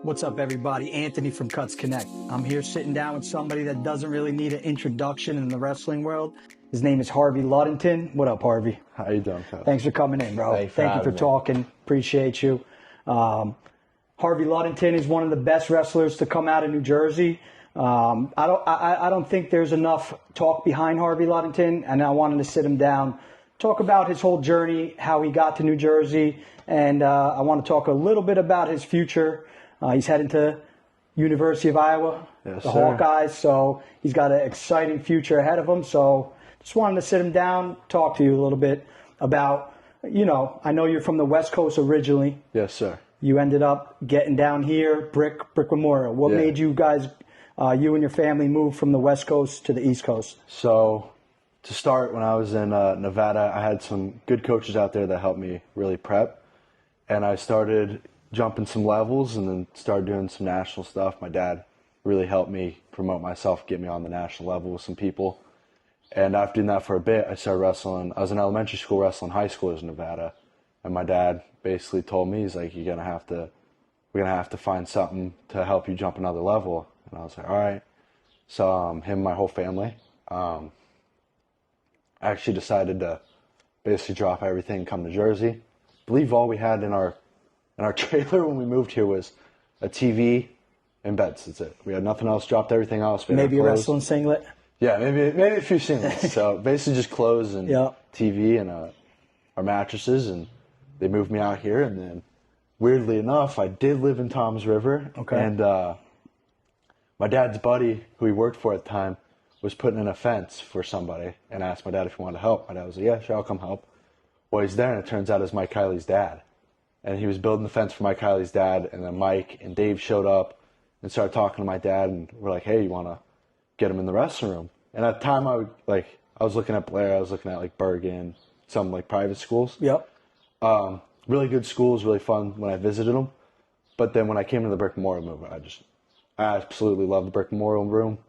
What's up, everybody? Anthony from CutzConnect. I'm here sitting down with somebody that doesn't really need an introduction in the wrestling world. His name is Harvey Ludington. What up, Harvey? How you doing, Cuz? Thanks for coming in, bro. Thank you for talking. Appreciate you. Harvey Ludington is one of the best wrestlers to come out of New Jersey. I don't think there's enough talk behind Harvey Ludington, and I wanted to sit him down, talk about his whole journey, how he got to New Jersey, and I want to talk a little bit about his future. He's heading to University of Iowa, yes, the sir. Hawkeyes, so he's got an exciting future ahead of him. So just wanted to sit him down, talk to you a little bit about, I know you're from the West Coast originally. Yes, sir. You ended up getting down here, Brick Memorial. What made you guys, you and your family, move from the West Coast to the East Coast? So to start, when I was in Nevada, I had some good coaches out there that helped me really prep, and I started jumping some levels and then started doing some national stuff. My dad really helped me promote myself, get me on the national level with some people. And after doing that for a bit, I started wrestling. I was in elementary school wrestling high schoolers in Nevada. And my dad basically told me, he's like, we're gonna have to find something to help you jump another level. And I was like, all right. So him and my whole family actually decided to basically drop everything and come to Jersey. I believe all we had in our trailer when we moved here was a TV and beds. That's it. We had nothing else. Dropped everything else. Maybe a wrestling singlet. Yeah, maybe a few singlets. So basically just clothes and TV and our mattresses, and they moved me out here. And then weirdly enough, I did live in Toms River. Okay. And my dad's buddy, who he worked for at the time, was putting in a fence for somebody and asked my dad if he wanted to help. My dad was like, yeah, sure, I'll come help. Well, he's there, and it turns out it's Mike Kiley's dad. And he was building the fence for Mike Kiley's dad, and then Mike and Dave showed up and started talking to my dad, and we're like, hey, you want to get him in the wrestling room? And at the time, I was looking at Blair, I was looking at like Bergen, some like private schools. Yep. Really good schools, really fun when I visited them. But then when I came to the Brick Memorial movement, I absolutely loved the Brick Memorial room.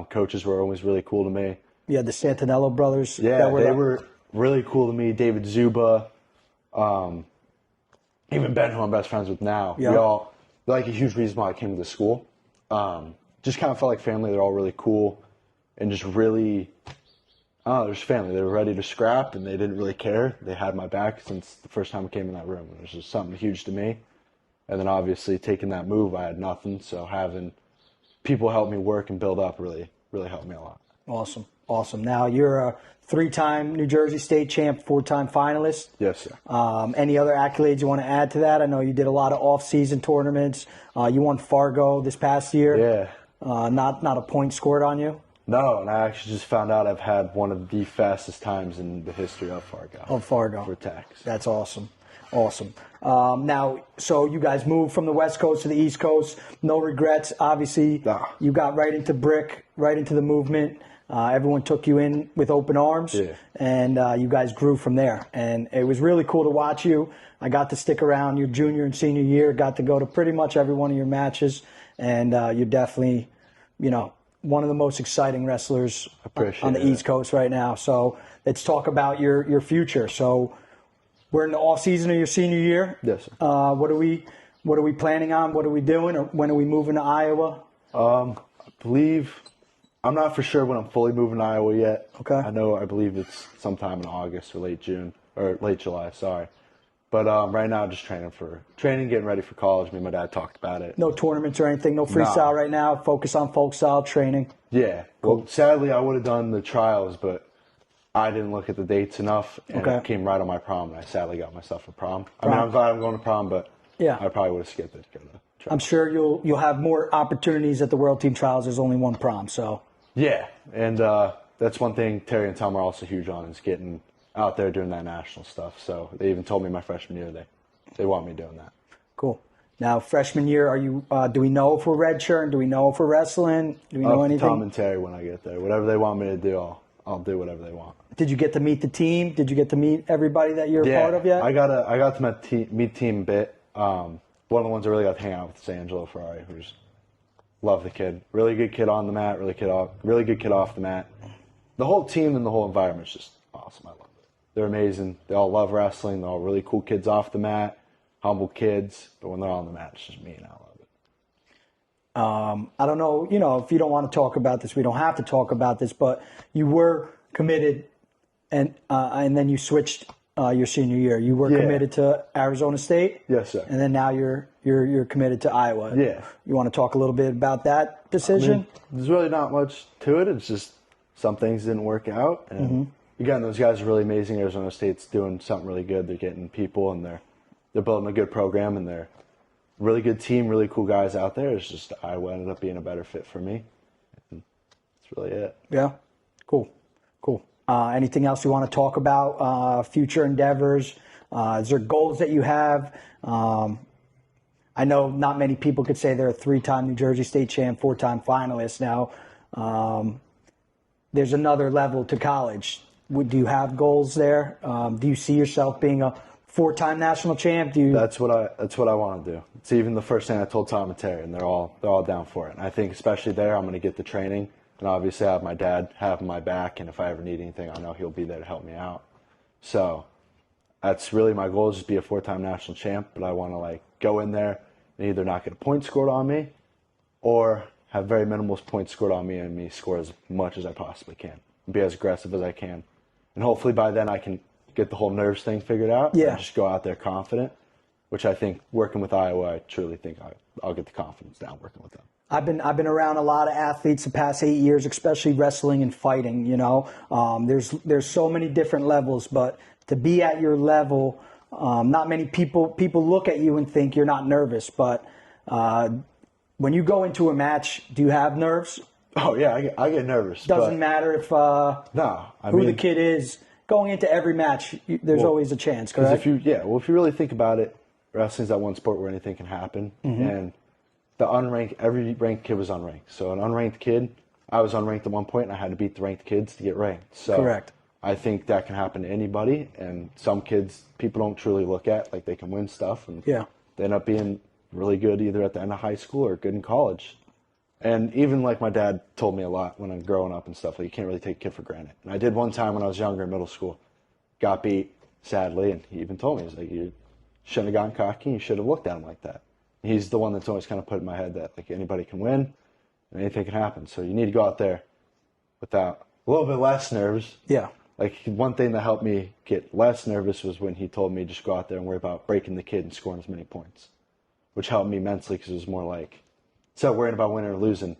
Coaches were always really cool to me. You had the Santinello brothers. Yeah, they were really cool to me. David Zuba, even Ben, who I'm best friends with now. Yep. They're like a huge reason why I came to the school. Just kind of felt like family. They're all really cool and just really, they're just family. They were ready to scrap, and they didn't really care. They had my back since the first time I came in that room. It was just something huge to me. And then obviously taking that move, I had nothing. So having people help me work and build up really, really helped me a lot. Awesome. Now, you're a 3-time New Jersey State champ, 4-time finalist. Yes, sir. Any other accolades you want to add to that? I know you did a lot of off-season tournaments. You won Fargo this past year. Yeah. Not a point scored on you? No, and I actually just found out I've had one of the fastest times in the history of Fargo. For tax. That's awesome. Now, so you guys moved from the West Coast to the East Coast. No regrets. Obviously, You got right into Brick, right into the movement. Everyone took you in with open arms, and you guys grew from there. And it was really cool to watch you. I got to stick around your junior and senior year, got to go to pretty much every one of your matches, and you're definitely, one of the most exciting wrestlers on the East Coast right now. So let's talk about your future. So we're in the off season of your senior year. Yes, sir. What are we planning on? What are we doing? Or when are we moving to Iowa? I believe, I'm not for sure when I'm fully moving to Iowa yet. Okay. I believe it's sometime in August or late July, sorry. But right now, just training, getting ready for college. Me and my dad talked about it. No tournaments or anything, no freestyle right now. Focus on folk style training. Yeah. Cool. Well, sadly, I would have done the trials, but I didn't look at the dates enough, and it came right on my prom, and I sadly got myself a prom. I mean, I'm glad I'm going to prom, but I probably would have skipped it to go to trials. I'm sure you'll have more opportunities at the World Team Trials. There's only one prom, so. Yeah, and that's one thing Terry and Tom are also huge on, is getting out there doing that national stuff. So they even told me my freshman year they want me doing that. Cool. Now, freshman year, are you? Do we know if we're redshirting? Do we know if we're wrestling? Do we know anything? Tom and Terry, when I get there, whatever they want me to do, I'll do whatever they want. Did you get to meet the team? Did you get to meet everybody that you're a part of yet? I got to meet team a bit. One of the ones I really got to hang out with is Angelo Ferrari, who's love the kid. Really good kid on the mat. Really good kid off the mat. The whole team and the whole environment is just awesome. I love it. They're amazing. They all love wrestling. They're all really cool kids off the mat, humble kids. But when they're on the mat, it's just me, and I love it. I don't know, if you don't want to talk about this, we don't have to talk about this, but you were committed and then you switched your senior year. You were committed to Arizona State. Yes, sir. And then now you're committed to Iowa. Yeah. You want to talk a little bit about that decision? There's really not much to it. It's just some things didn't work out. And again, those guys are really amazing. Arizona State's doing something really good. They're getting people, and they're building a good program, and they're a really good team, really cool guys out there. It's just Iowa ended up being a better fit for me. And that's really it. Yeah. Cool. Anything else you want to talk about? Future endeavors? Is there goals that you have? I know not many people could say they're a 3-time New Jersey State champ, 4-time finalist. Now, there's another level to college. Do you have goals there? Do you see yourself being a 4-time national champ? That's what I want to do. It's even the first thing I told Tom and Terry, and they're all down for it. And I think especially there, I'm going to get the training, and obviously I have my dad having my back, and if I ever need anything, I know he'll be there to help me out. So that's really my goal, is just be a 4-time national champ. But I want to go in there and either not get a point scored on me, or have very minimal points scored on me and me score as much as I possibly can, and be as aggressive as I can, and hopefully by then I can get the whole nerves thing figured out. Yeah. And just go out there confident, which I think working with Iowa, I truly think I'll get the confidence down working with them. I've been around a lot of athletes the past 8 years, especially wrestling and fighting. There's so many different levels, but to be at your level, not many people look at you and think you're not nervous. But when you go into a match, do you have nerves? Oh yeah, I get nervous. Doesn't matter if who the kid is. Going into every match, there's always a chance, correct? If you really think about it, wrestling's that one sport where anything can happen, and every ranked kid was unranked. So an unranked kid, I was unranked at one point, and I had to beat the ranked kids to get ranked. So correct. I think that can happen to anybody, and some kids people don't truly look at they can win stuff, and they end up being really good either at the end of high school or good in college. And even my dad told me a lot when I'm growing up and stuff, you can't really take a kid for granted. And I did one time when I was younger in middle school, got beat sadly, and he even told me, he's you shouldn't have gotten cocky, you should have looked at him like that. He's the one that's always kind of put in my head that anybody can win and anything can happen. So you need to go out there without a little bit less nerves. Yeah. One thing that helped me get less nervous was when he told me just go out there and worry about breaking the kid and scoring as many points, which helped me mentally because it was more instead of worrying about winning or losing,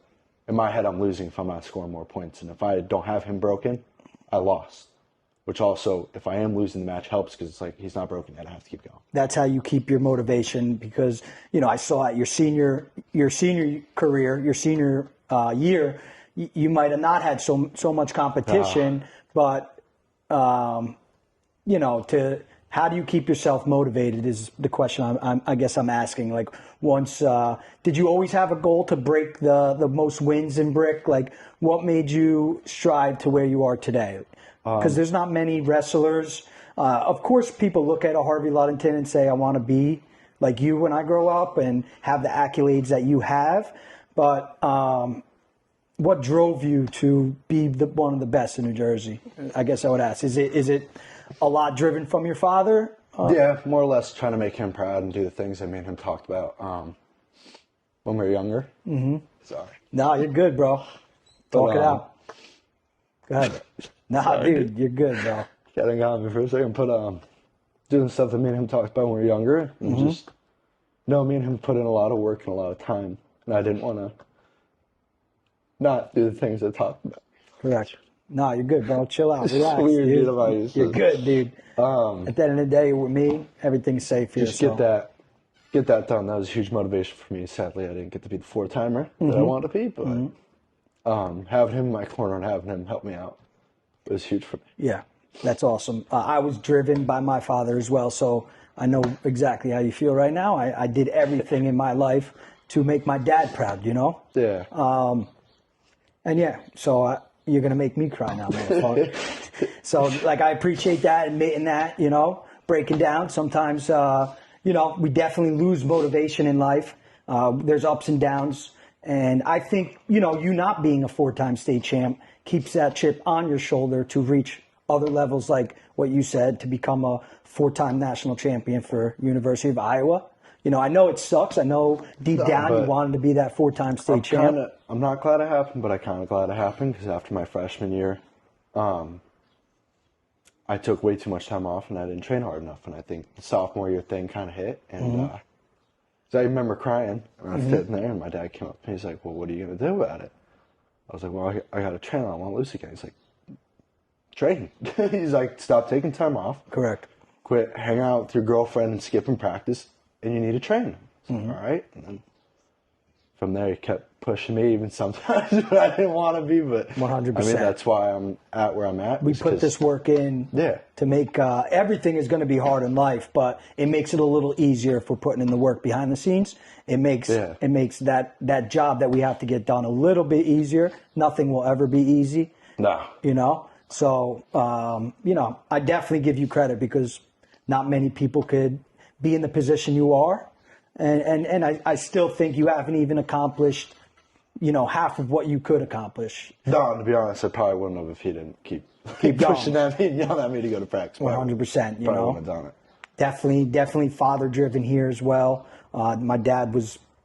in my head I'm losing if I'm not scoring more points. And if I don't have him broken, I lost. Which also, if I am losing the match, helps because it's he's not broken yet. I have to keep going. That's how you keep your motivation because, I saw at your senior career, your senior year, you might have not had so much competition, but, how do you keep yourself motivated is the question I guess I'm asking. Did you always have a goal to break the most wins in brick? What made you strive to where you are today? Because there's not many wrestlers. Of course, people look at a Harvey Ludington and say, I want to be like you when I grow up and have the accolades that you have. But what drove you to be one of the best in New Jersey? I guess I would ask. Is it a lot driven from your father? Yeah, more or less trying to make him proud and do the things I made him talk about when we were younger. Mm-hmm. Sorry. No, you're good, bro. Talk it out. Go ahead. Sorry, dude, you're good, bro. Getting on me for a second, but doing stuff that me and him talked about when we were younger, and just me and him put in a lot of work and a lot of time, and I didn't want to not do the things I talked about. Correct. No, you're good, bro. Chill out. Relax. Weird, dude. About you, you're good, dude. At the end of the day, with me, everything's safe here. Just get that done. That was a huge motivation for me. Sadly, I didn't get to be the 4-timer that I wanted to be, but having him in my corner and having him help me out was huge for me. Yeah, that's awesome. I was driven by my father as well, so I know exactly how you feel right now. I did everything in my life to make my dad proud, Yeah. So you're going to make me cry now, motherfucker. So, I appreciate that, admitting that, breaking down. Sometimes, we definitely lose motivation in life. There's ups and downs. And I think, you not being a 4-time state champ keeps that chip on your shoulder to reach other levels, like what you said, to become a 4-time national champion for University of Iowa. I know it sucks. I know deep down you wanted to be that 4-time state champ. I'm not glad it happened, but I'm kind of glad it happened because after my freshman year, I took way too much time off and I didn't train hard enough. And I think the sophomore year thing kind of hit. And so I remember crying and I was sitting there and my dad came up and he's like, well, what are you going to do about it? I was like, well, I got to train. I don't want to lose again. He's like, train. He's like, stop taking time off. Correct. Quit hanging out with your girlfriend and skipping practice, and you need to train. So, all right. And then from there, he kept pushing me, even sometimes when I didn't want to be. But 100%. I mean, that's why I'm at where I'm at. We put this work in to make everything is going to be hard in life, but it makes it a little easier if we're putting in the work behind the scenes. It makes that job that we have to get done a little bit easier. Nothing will ever be easy. No. So, I definitely give you credit because not many people could be in the position you are. And I still think you haven't even accomplished, half of what you could accomplish. No, to be honest, I probably wouldn't have if he didn't keep pushing at me and yelling at me to go to practice. 100%, Probably wouldn't have done it. Definitely father-driven here as well. My dad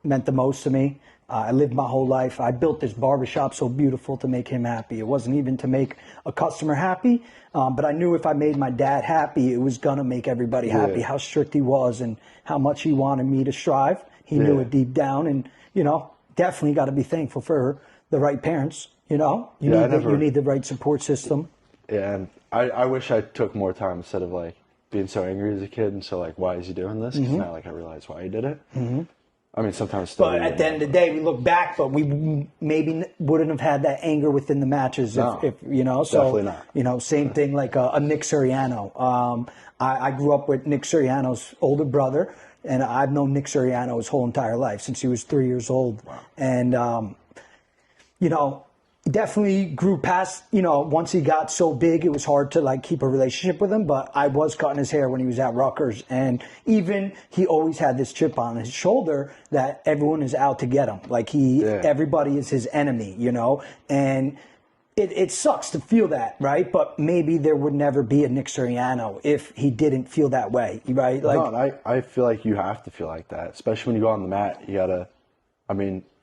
meant the most to me. I lived my whole life. I built this barbershop so beautiful to make him happy. It wasn't even to make a customer happy, but I knew if I made my dad happy, it was going to make everybody happy, how strict he was and how much he wanted me to strive. He knew it deep down, and, definitely got to be thankful for the right parents. You need the right support system. Yeah, and I wish I took more time instead of, being so angry as a kid and so, why is he doing this? Because now, I realize why he did it. Mm-hmm. I mean, sometimes. But at the end of the day, we look back, but we maybe wouldn't have had that anger within the matches. If definitely not. Same thing like a Nick Suriano. I grew up with Nick Suriano's older brother, and I've known Nick Suriano his whole entire life since he was 3 years old. Wow. And definitely grew past, once he got so big, it was hard to keep a relationship with him, but I was cutting his hair when he was at Rutgers. And even he always had this chip on his shoulder that everyone is out to get him. Everybody is his enemy, and it sucks to feel that, right? But maybe there would never be a Nick Suriano if he didn't feel that way, right? I feel like you have to feel like that, especially when you go on the mat. You gotta,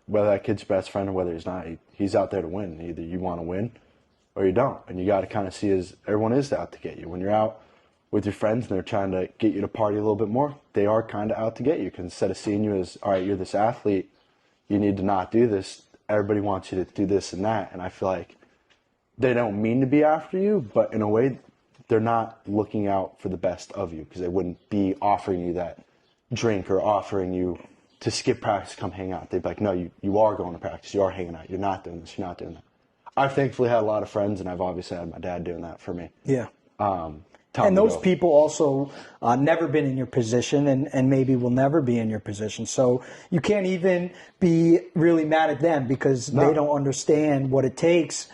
whether that kid's your best friend or whether he's not, he's out there to win. Either you want to win or you don't. And you got to kind of see everyone is out to get you. When you're out with your friends and they're trying to get you to party a little bit more, they are kind of out to get you. Because instead of seeing you as, all right, you're this athlete, you need to not do this. Everybody wants you to do this and that. And I feel like they don't mean to be after you, but in a way, they're not looking out for the best of you because they wouldn't be offering you that drink or offering you to skip practice, come hang out. They'd be like, no, you are going to practice. You are hanging out. You're not doing this. You're not doing that. I've thankfully had a lot of friends, and I've obviously had my dad doing that for me. Yeah. And those people also never been in your position and maybe will never be in your position. So you can't even be really mad at them because they don't understand what it takes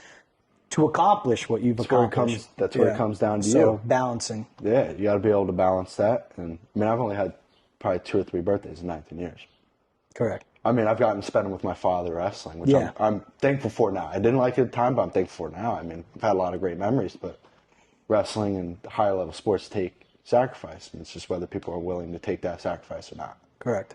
to accomplish what you've accomplished. That's where it comes down to you. So balancing. Yeah, you got to be able to balance that. And I've only had probably 2 or 3 birthdays in 19 years. Correct. I've gotten to spend them with my father wrestling, which I'm thankful for now. I didn't like it at the time, but I'm thankful for it now. I've had a lot of great memories, but wrestling and higher level sports take sacrifice, and it's just whether people are willing to take that sacrifice or not. Correct.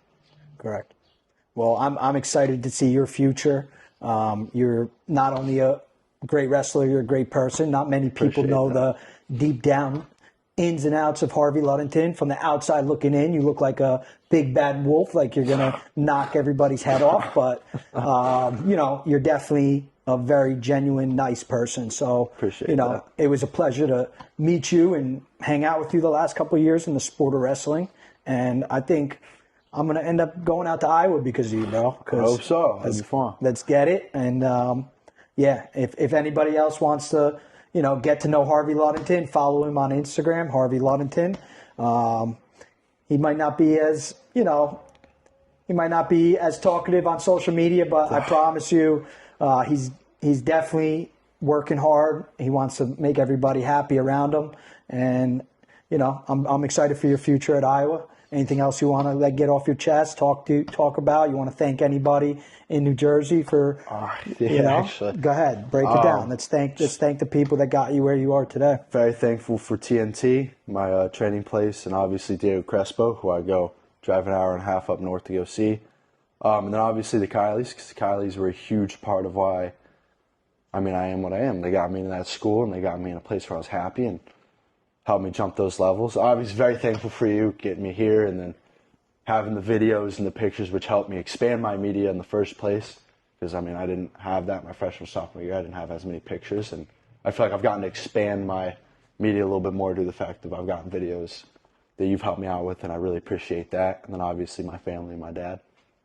Well, I'm excited to see your future. You're not only a great wrestler, you're a great person. Not many people know the deep down ins and outs of Harvey Ludington. From the outside looking in, you look like a big bad wolf, like you're going to knock everybody's head off. But, you're definitely a very genuine, nice person. So, appreciate that. It was a pleasure to meet you and hang out with you the last couple of years in the sport of wrestling. And I think I'm going to end up going out to Iowa because of you, bro. I hope so. That'd be fun. Let's get it. And, if anybody else wants to, get to know Harvey Ludington, follow him on Instagram, Harvey Ludington. He might not be as, talkative on social media, but I promise you, he's definitely working hard. He wants to make everybody happy around him. And, I'm excited for your future at Iowa. Anything else you want to get off your chest, talk about? You want to thank anybody in New Jersey for, actually. Go ahead, break it down. Let's thank the people that got you where you are today. Very thankful for TNT, my training place, and obviously Diego Crespo, who I go drive an hour and a half up north to go see. And then obviously the Kileys, because the Kileys were a huge part of why, I am what I am. They got me in that school, and they got me in a place where I was happy and helped me jump those levels. Obviously very thankful for you getting me here, and then having the videos and the pictures, which helped me expand my media in the first place. Because, I didn't have that my freshman, sophomore year. I didn't have as many pictures, and I feel like I've gotten to expand my media a little bit more due to the fact that I've gotten videos that you've helped me out with, and I really appreciate that. And then obviously my family and my dad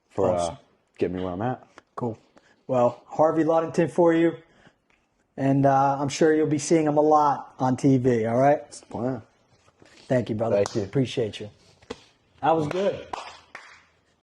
for getting me where I'm at. Cool. Well, Harvey Ludington for you, and I'm sure you'll be seeing him a lot on TV, all right? That's the plan. Thank you, brother. Thank you. Appreciate you. That was good.